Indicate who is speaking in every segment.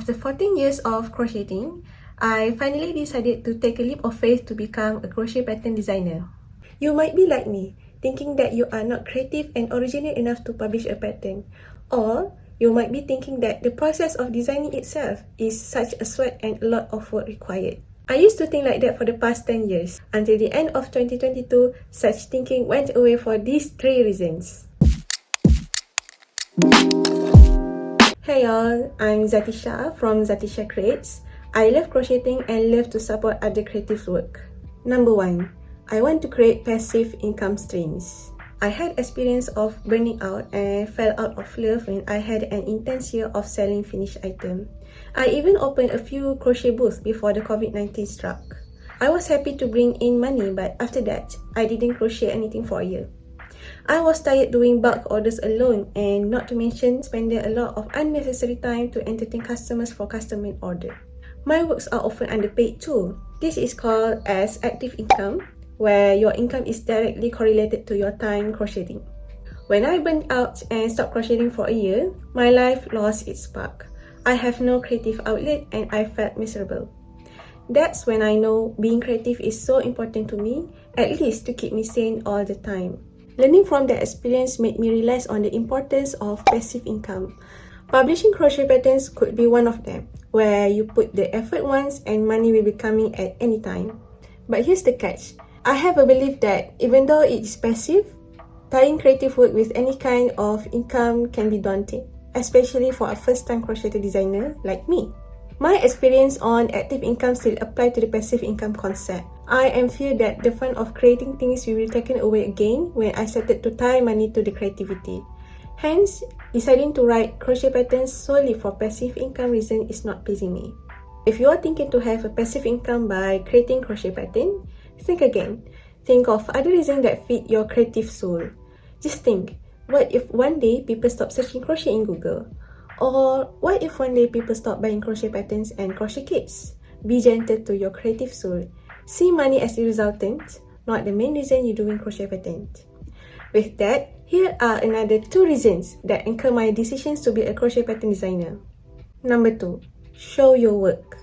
Speaker 1: After 14 years of crocheting, I finally decided to take a leap of faith to become a crochet pattern designer. You might be like me, thinking that you are not creative and original enough to publish a pattern. Or you might be thinking that the process of designing itself is such a sweat and a lot of work required. I used to think like that for the past 10 years. Until the end of 2022, such thinking went away for these 3 reasons. Hey y'all, I'm Zatisya from Zatisya Creates. I love crocheting and love to support other creative work. Number 1, I want to create passive income streams. I had experience of burning out and fell out of love when I had an intense year of selling finished items. I even opened a few crochet booths before the COVID-19 struck. I was happy to bring in money, but after that, I didn't crochet anything for a year. I was tired doing bulk orders alone, and not to mention spending a lot of unnecessary time to entertain customers for custom-made order. My works are often underpaid too. This is called as active income, where your income is directly correlated to your time crocheting. When I burned out and stopped crocheting for a year, my life lost its spark. I have no creative outlet and I felt miserable. That's when I know being creative is so important to me, at least to keep me sane all the time. Learning from that experience made me realize on the importance of passive income. Publishing crochet patterns could be one of them, where you put the effort once and money will be coming at any time. But here's the catch. I have a belief that even though it is passive, tying creative work with any kind of income can be daunting, especially for a first-time crochet designer like me. My experience on active income still apply to the passive income concept. I am feared that the fun of creating things will be taken away again when I started to tie money to the creativity. Hence, deciding to write crochet patterns solely for passive income reason is not pleasing me. If you are thinking to have a passive income by creating crochet pattern, think again. Think of other reasons that fit your creative soul. Just think, what if one day people stop searching crochet in Google? Or what if one day people stop buying crochet patterns and crochet kits? Be gentle to your creative soul. See money as a resultant, not the main reason you're doing crochet patterns. With that, here are another 2 reasons that anchor my decisions to be a crochet pattern designer. Number 2, show your work.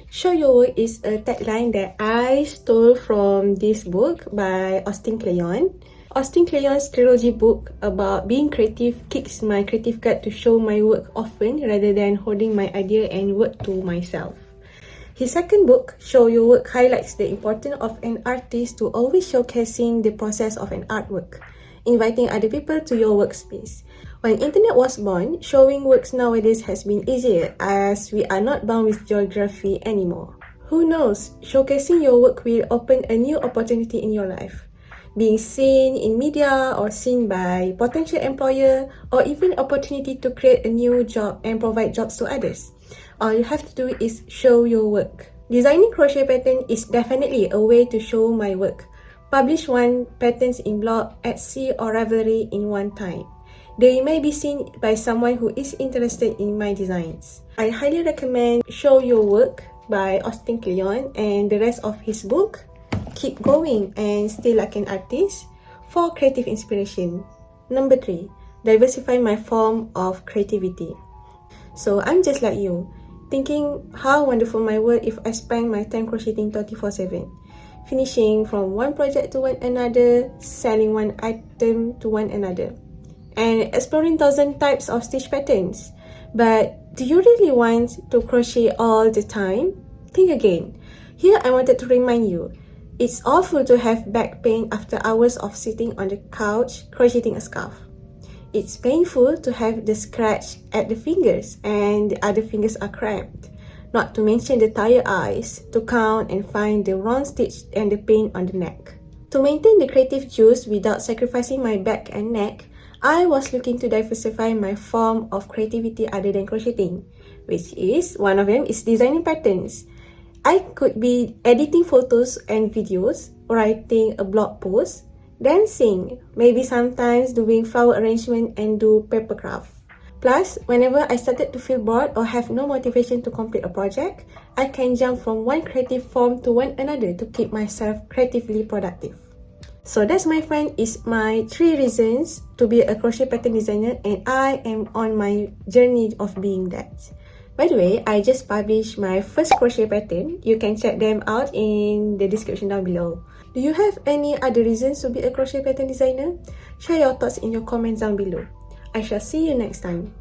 Speaker 1: Show your work is a tagline that I stole from this book by Austin Kleon. Austin Kleon's trilogy book about being creative kicks my creative gut to show my work often rather than holding my idea and work to myself. His second book, Show Your Work, highlights the importance of an artist to always showcasing the process of an artwork, inviting other people to your workspace. When internet was born, showing works nowadays has been easier as we are not bound with geography anymore. Who knows, showcasing your work will open a new opportunity in your life. Being seen in media or seen by potential employer, or even opportunity to create a new job and provide jobs to others. All you have to do is show your work. Designing crochet pattern is definitely a way to show my work. Publish one patterns in blog, Etsy or Ribblr in one time. They may be seen by someone who is interested in my designs. I highly recommend Show Your Work by Austin Kleon and the rest of his book. Keep going and stay like an artist for creative inspiration. Number 3, diversify my form of creativity. So I'm just like you, thinking how wonderful my world if I spend my time crocheting 24/7, finishing from one project to one another, selling one item to one another, and exploring 1,000 types of stitch patterns. But do you really want to crochet all the time? Think again. Here I wanted to remind you, it's awful to have back pain after hours of sitting on the couch crocheting a scarf. It's painful to have the scratch at the fingers and the other fingers are cramped. Not to mention the tired eyes to count and find the wrong stitch and the pain on the neck. To maintain the creative juice without sacrificing my back and neck, I was looking to diversify my form of creativity other than crocheting, which is, one of them is designing patterns. I could be editing photos and videos, writing a blog post, dancing, maybe sometimes doing flower arrangement and do paper craft. Plus, whenever I started to feel bored or have no motivation to complete a project, I can jump from one creative form to one another to keep myself creatively productive. So that's, my friend, is my 3 reasons to be a crochet pattern designer, and I am on my journey of being that. By the way, I just published my first crochet pattern. You can check them out in the description down below. Do you have any other reasons to be a crochet pattern designer? Share your thoughts in your comments down below. I shall see you next time.